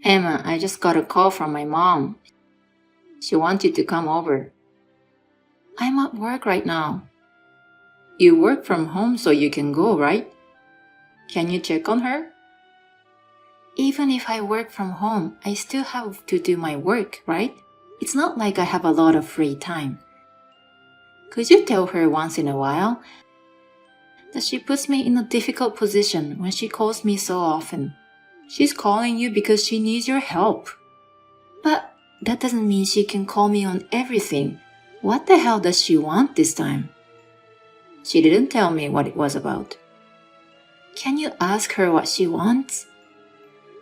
Emma, I just got a call from my mom. She wants you to come over. I'm at work right now. You work from home so you can go, right? Can you check on her? Even if I work from home, I still have to do my work, right? It's not like I have a lot of free time. Could you tell her once in a while that she puts me in a difficult position when she calls me so often? She's calling you because she needs your help. But that doesn't mean she can call me on everything. What the hell does she want this time? She didn't tell me what it was about. Can you ask her what she wants?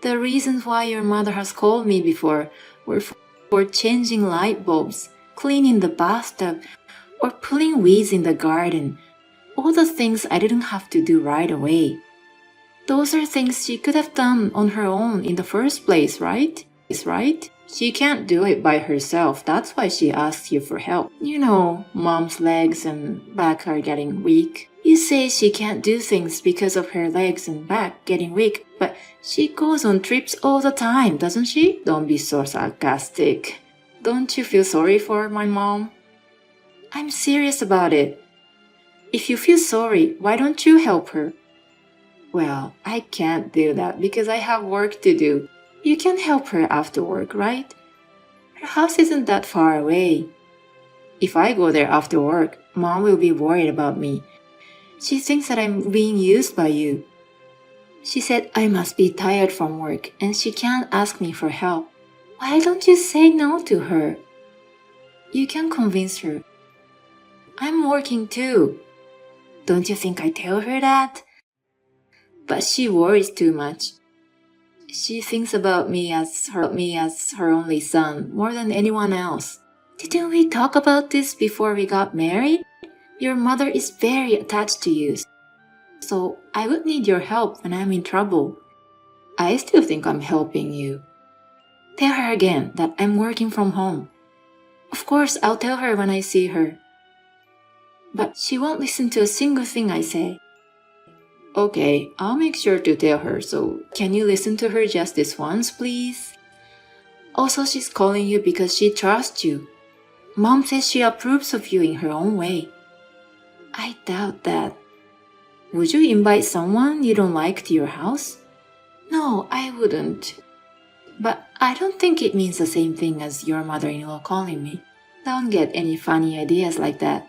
The reasons why your mother has called me before were for changing light bulbs, cleaning the bathtub, or pulling weeds in the garden. All the things I didn't have to do right away. Those are things she could have done on her own in the first place, right? Right? She can't do it by herself. That's why she asks you for help. You know, mom's legs and back are getting weak. You say she can't do things because of her legs and back getting weak, but she goes on trips all the time, doesn't she? Don't be so sarcastic. Don't you feel sorry for my mom? I'm serious about it. If you feel sorry, why don't you help her? Well, I can't do that because I have work to do. You can help her after work, right? Her house isn't that far away. If I go there after work, Mom will be worried about me. She thinks that I'm being used by you. She said I must be tired from work and she can't ask me for help. Why don't you say no to her? You can convince her. I'm working too. Don't you think I tell her that? But she worries too much. She thinks about me as her only son more than anyone else. Didn't we talk about this before we got married? Your mother is very attached to you, so I would need your help when I'm in trouble. I still think I'm helping you. Tell her again that I'm working from home. Of course, I'll tell her when I see her. But she won't listen to a single thing I say. Okay, I'll make sure to tell her, so can you listen to her just this once, please? Also, she's calling you because she trusts you. Mom says she approves of you in her own way. I doubt that. Would you invite someone you don't like to your house? No, I wouldn't. But I don't think it means the same thing as your mother-in-law calling me. Don't get any funny ideas like that.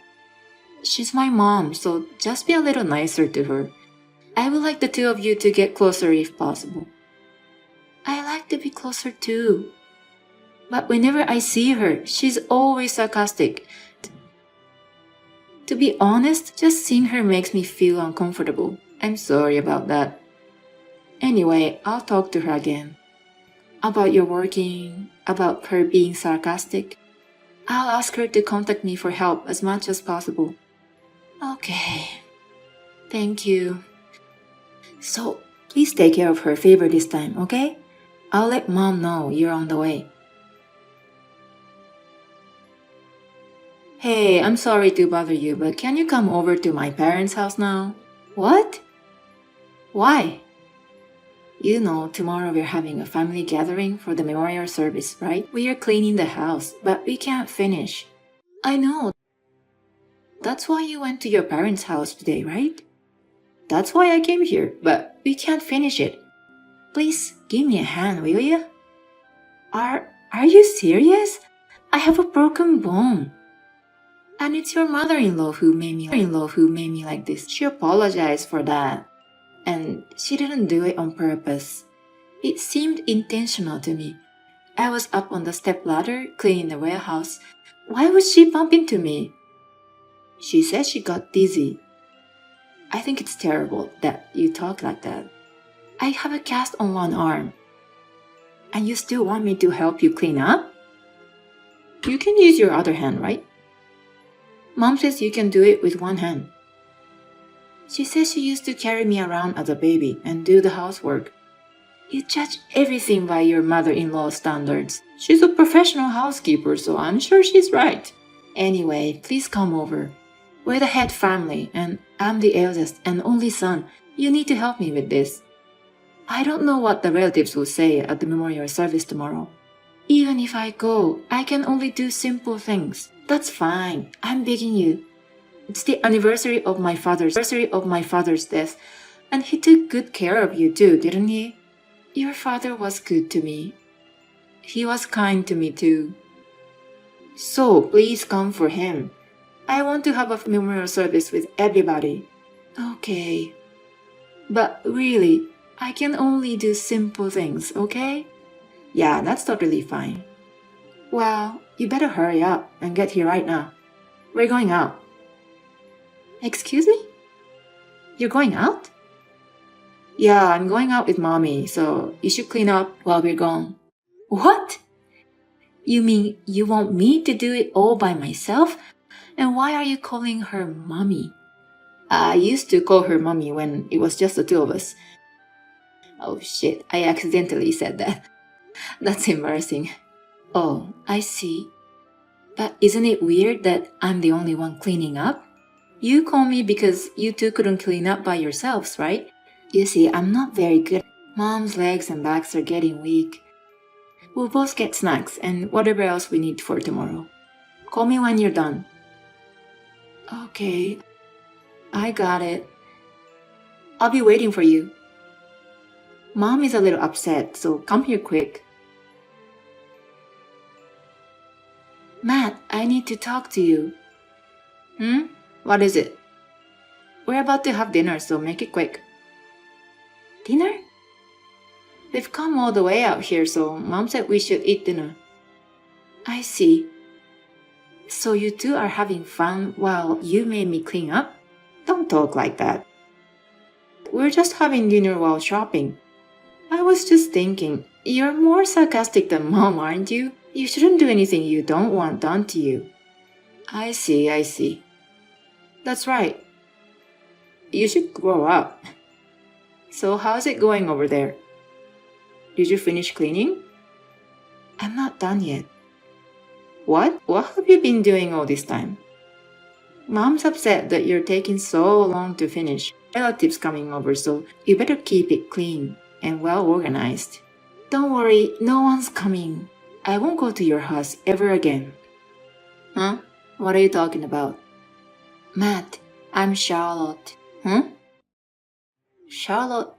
She's my mom, so just be a little nicer to her. I would like the two of you to get closer if possible. I like to be closer too. But whenever I see her, she's always sarcastic. To be honest, just seeing her makes me feel uncomfortable. I'm sorry about that. Anyway, I'll talk to her again. About your working, about her being sarcastic. I'll ask her to contact me for help as much as possible. Okay. Thank you. So, please take care of her favor this time, okay? I'll let Mom know you're on the way. Hey, I'm sorry to bother you, but can you come over to my parents' house now? What? Why? You know, tomorrow we're having a family gathering for the memorial service, right? We are cleaning the house, but we can't finish. I know. That's why you went to your parents' house today, right? That's why I came here, but we can't finish it. Please give me a hand, will you? Are you serious? I have a broken bone. And it's your mother-in-law who made me like this. She apologized for that. And she didn't do it on purpose. It seemed intentional to me. I was up on the stepladder cleaning the warehouse. Why would she bump into me? She said she got dizzy. I think it's terrible that you talk like that. I have a cast on one arm. And you still want me to help you clean up? You can use your other hand, right? Mom says you can do it with one hand. She says she used to carry me around as a baby and do the housework. You judge everything by your mother-in-law's standards. She's a professional housekeeper, so I'm sure she's right. Anyway, please come over. We're the head family, and I'm the eldest and only son. You need to help me with this. I don't know what the relatives will say at the memorial service tomorrow. Even if I go, I can only do simple things. That's fine. I'm begging you. It's the anniversary of my father's death, and he took good care of you too, didn't he? Your father was good to me. He was kind to me too. So please come for him. I want to have a memorial service with everybody. Okay. But really, I can only do simple things, okay? Yeah, that's totally fine. Well, you better hurry up and get here right now. We're going out. Excuse me? You're going out? Yeah, I'm going out with mommy, so you should clean up while we're gone. What? You mean you want me to do it all by myself? And why are you calling her mommy? I used to call her mommy when it was just the two of us. Oh shit, I accidentally said that. That's embarrassing. Oh, I see. But isn't it weird that I'm the only one cleaning up? You call me because you two couldn't clean up by yourselves, right? You see, I'm not very good. Mom's legs and backs are getting weak. We'll both get snacks and whatever else we need for tomorrow. Call me when you're done. Okay, I got it. I'll be waiting for you. Mom is a little upset, so come here quick. Matt, I need to talk to you. What is it? We're about to have dinner, so make it quick. Dinner? We've come all the way out here, so Mom said we should eat dinner. I see. So you two are having fun while you made me clean up? Don't talk like that. We're just having dinner while shopping. I was just thinking, you're more sarcastic than Mom, aren't you? You shouldn't do anything you don't want done to you. I see. That's right. You should grow up. So how's it going over there? Did you finish cleaning? I'm not done yet. What? What have you been doing all this time? Mom's upset that you're taking so long to finish. Relatives coming over, so you better keep it clean and well organized. Don't worry, no one's coming. I won't go to your house ever again. Huh? What are you talking about? Matt, I'm Charlotte. Huh? Charlotte?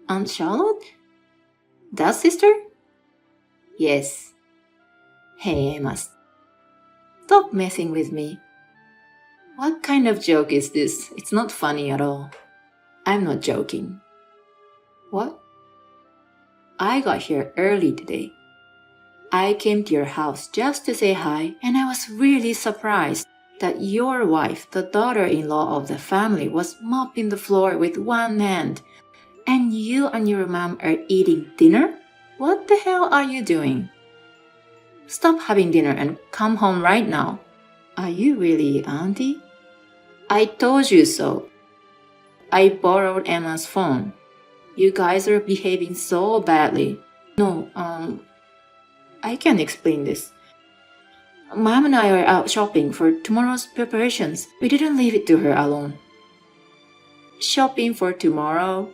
Aunt Charlotte? That sister? Yes. Hey, Emma. Stop messing with me. What kind of joke is this? It's not funny at all. I'm not joking. What? I got here early today. I came to your house just to say hi, and I was really surprised that your wife, the daughter-in-law of the family, was mopping the floor with one hand, and you and your mom are eating dinner? What the hell are you doing? Stop having dinner and come home right now. Are you really Auntie? I told you so. I borrowed Emma's phone. You guys are behaving so badly. No, I can explain this. Mom and I are out shopping for tomorrow's preparations. We didn't leave it to her alone. Shopping for tomorrow?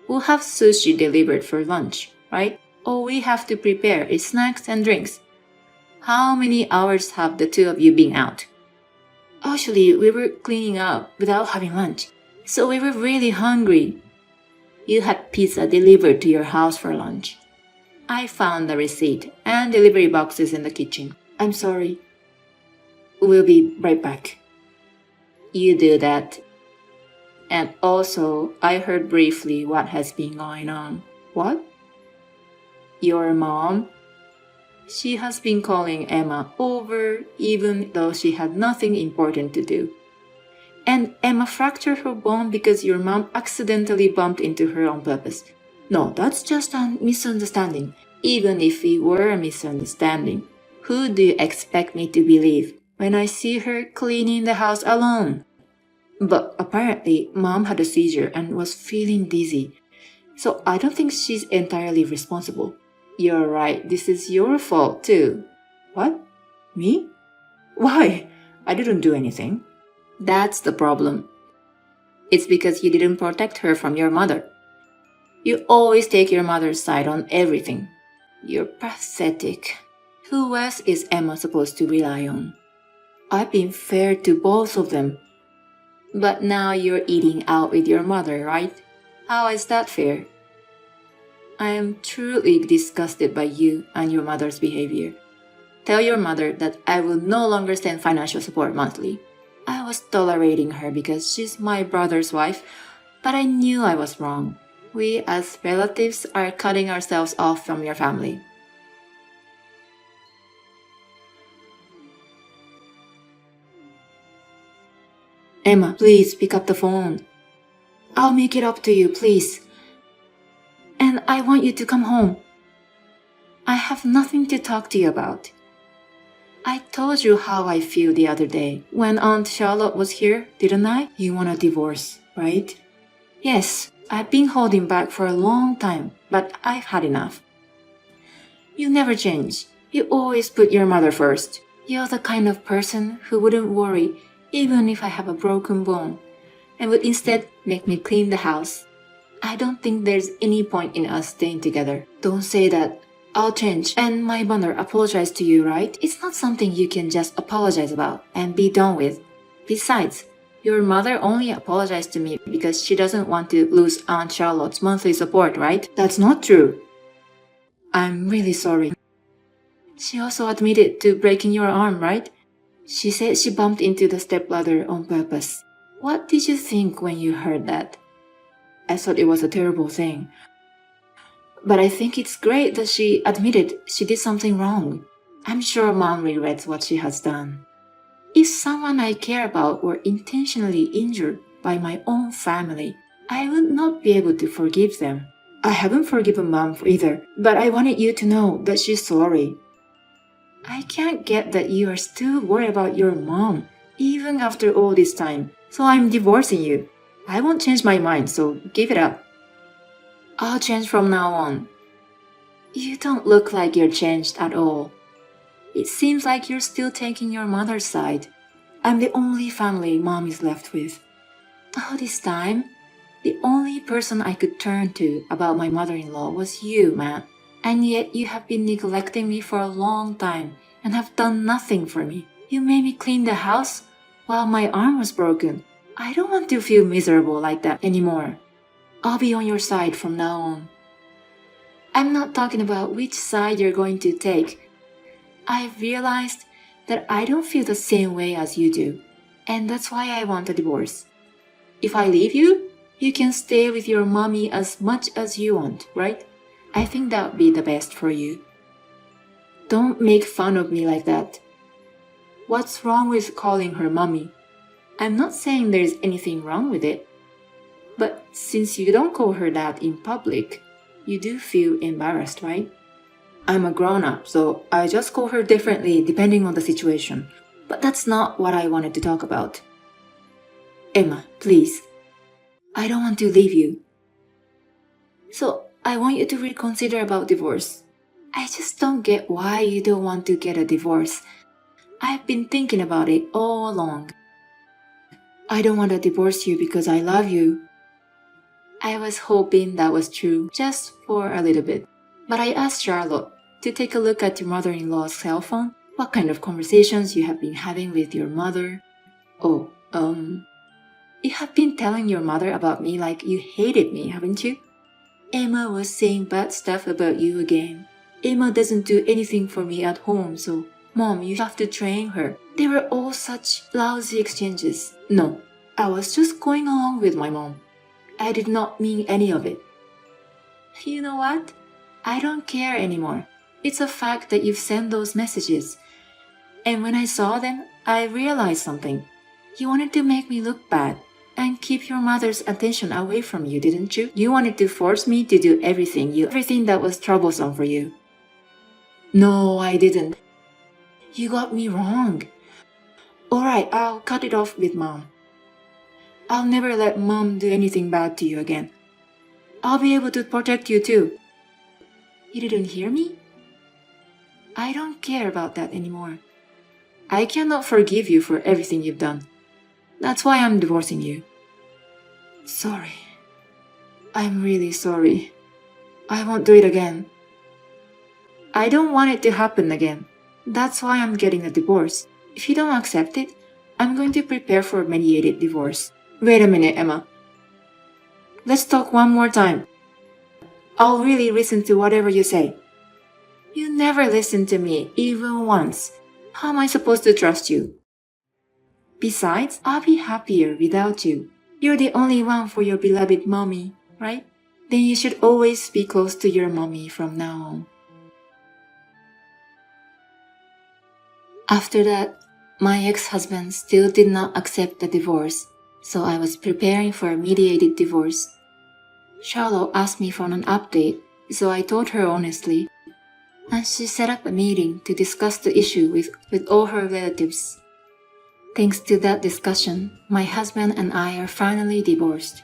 We'll have sushi delivered for lunch, right? All we have to prepare is snacks and drinks. How many hours have the two of you been out? Actually, we were cleaning up without having lunch, so we were really hungry. You had pizza delivered to your house for lunch. I found the receipt and delivery boxes in the kitchen. I'm sorry. We'll be right back. You do that. And also, I heard briefly what has been going on. What? Your mom? She has been calling Emma over even though she had nothing important to do. And Emma fractured her bone because your mom accidentally bumped into her on purpose. No, that's just a misunderstanding. Even if it were a misunderstanding, who do you expect me to believe when I see her cleaning the house alone? But apparently, Mom had a seizure and was feeling dizzy. So I don't think she's entirely responsible. You're right, this is your fault too. What? Me? Why? I didn't do anything. That's the problem. It's because you didn't protect her from your mother. You always take your mother's side on everything. You're pathetic. Who else is Emma supposed to rely on? I've been fair to both of them. But now you're eating out with your mother, right? How is that fair? I am truly disgusted by you and your mother's behavior. Tell your mother that I will no longer send financial support monthly. I was tolerating her because she's my brother's wife, but I knew I was wrong. We as relatives are cutting ourselves off from your family. Emma, please pick up the phone. I'll make it up to you, please. And I want you to come home. I have nothing to talk to you about. I told you how I feel the other day when Aunt Charlotte was here, didn't I? You want a divorce, right? Yes, I've been holding back for a long time, but I've had enough. You never change. You always put your mother first. You're the kind of person who wouldn't worry even if I have a broken bone, and would instead make me clean the house. I don't think there's any point in us staying together. Don't say that. I'll change, and my mother apologized to you, right? It's not something you can just apologize about and be done with. Besides, your mother only apologized to me because she doesn't want to lose Aunt Charlotte's monthly support, right? That's not true. I'm really sorry. She also admitted to breaking your arm, right? She said she bumped into the stepladder on purpose. What did you think when you heard that? I thought it was a terrible thing. But I think it's great that she admitted she did something wrong. I'm sure Mom regrets what she has done. If someone I care about were intentionally injured by my own family, I would not be able to forgive them. I haven't forgiven Mom either, but I wanted you to know that she's sorry. I can't get that you are still worried about your mom, even after all this time, so I'm divorcing you. I won't change my mind, so give it up. I'll change from now on. You don't look like you're changed at all. It seems like you're still taking your mother's side. I'm the only family Mom is left with. All this time, the only person I could turn to about my mother-in-law was you, Matt. And yet you have been neglecting me for a long time and have done nothing for me. You made me clean the house while my arm was broken. I don't want to feel miserable like that anymore. I'll be on your side from now on. I'm not talking about which side you're going to take. I've realized that I don't feel the same way as you do, and that's why I want a divorce. If I leave you, you can stay with your mommy as much as you want, right? I think that would be the best for you. Don't make fun of me like that. What's wrong with calling her mommy? I'm not saying there's anything wrong with it. But since you don't call her that in public, you do feel embarrassed, right? I'm a grown-up, so I just call her differently depending on the situation. But that's not what I wanted to talk about. Emma, please. I don't want to leave you. So I want you to reconsider about divorce. I just don't get why you don't want to get a divorce. I've been thinking about it all along. I don't want to divorce you because I love you. I was hoping that was true, just for a little bit. But I asked Charlotte to take a look at your mother-in-law's cell phone, what kind of conversations you have been having with your mother. Oh, you have been telling your mother about me like you hated me, haven't you? Emma was saying bad stuff about you again. Emma doesn't do anything for me at home, so Mom, you have to train her. They were all such lousy exchanges. No, I was just going along with my mom. I did not mean any of it. You know what? I don't care anymore. It's a fact that you've sent those messages. And when I saw them, I realized something. You wanted to make me look bad and keep your mother's attention away from you, didn't you? You wanted to force me to do everything that was troublesome for you. No, I didn't. You got me wrong. Alright, I'll cut it off with Mom. I'll never let Mom do anything bad to you again. I'll be able to protect you too. You didn't hear me? I don't care about that anymore. I cannot forgive you for everything you've done. That's why I'm divorcing you. Sorry. I'm really sorry. I won't do it again. I don't want it to happen again. That's why I'm getting a divorce. If you don't accept it, I'm going to prepare for a mediated divorce. Wait a minute, Emma. Let's talk one more time. I'll really listen to whatever you say. You never listen to me, even once. How am I supposed to trust you? Besides, I'll be happier without you. You're the only one for your beloved mommy, right? Then you should always be close to your mommy from now on. After that, my ex-husband still did not accept the divorce, so I was preparing for a mediated divorce. Charlotte asked me for an update, so I told her honestly, and she set up a meeting to discuss the issue with all her relatives. Thanks to that discussion, my husband and I are finally divorced.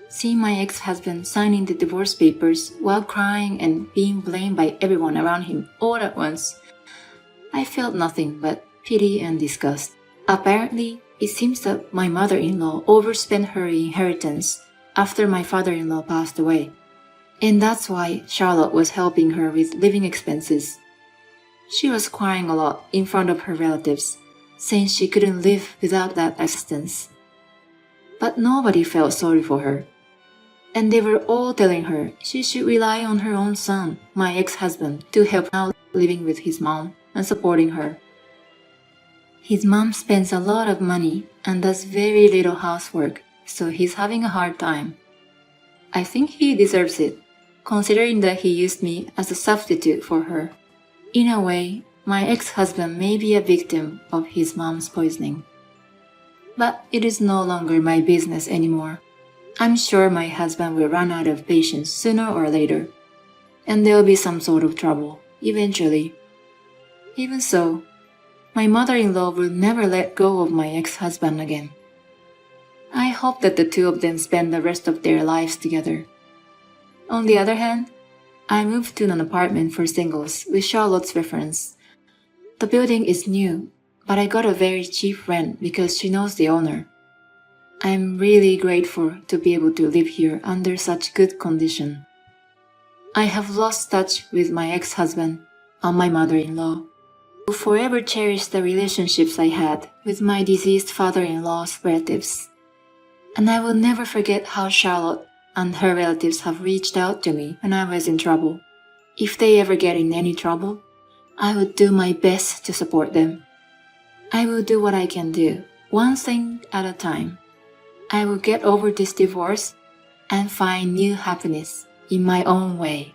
Seeing my ex-husband signing the divorce papers while crying and being blamed by everyone around him all at once, I felt nothing but pity and disgust. Apparently, it seems that my mother-in-law overspent her inheritance after my father-in-law passed away. And that's why Charlotte was helping her with living expenses. She was crying a lot in front of her relatives, saying she couldn't live without that assistance. But nobody felt sorry for her. And they were all telling her she should rely on her own son, my ex-husband, to help out living with his mom and supporting her. His mom spends a lot of money and does very little housework, so he's having a hard time. I think he deserves it, considering that he used me as a substitute for her. In a way, my ex-husband may be a victim of his mom's poisoning. But it is no longer my business anymore. I'm sure my husband will run out of patience sooner or later, and there'll be some sort of trouble, eventually. Even so, my mother-in-law will never let go of my ex-husband again. I hope that the two of them spend the rest of their lives together. On the other hand, I moved to an apartment for singles with Charlotte's reference. The building is new, but I got a very cheap rent because she knows the owner. I'm really grateful to be able to live here under such good condition. I have lost touch with my ex-husband and my mother-in-law. I will forever cherish the relationships I had with my deceased father-in-law's relatives. And I will never forget how Charlotte and her relatives have reached out to me when I was in trouble. If they ever get in any trouble, I would do my best to support them. I will do what I can do, one thing at a time. I will get over this divorce and find new happiness in my own way.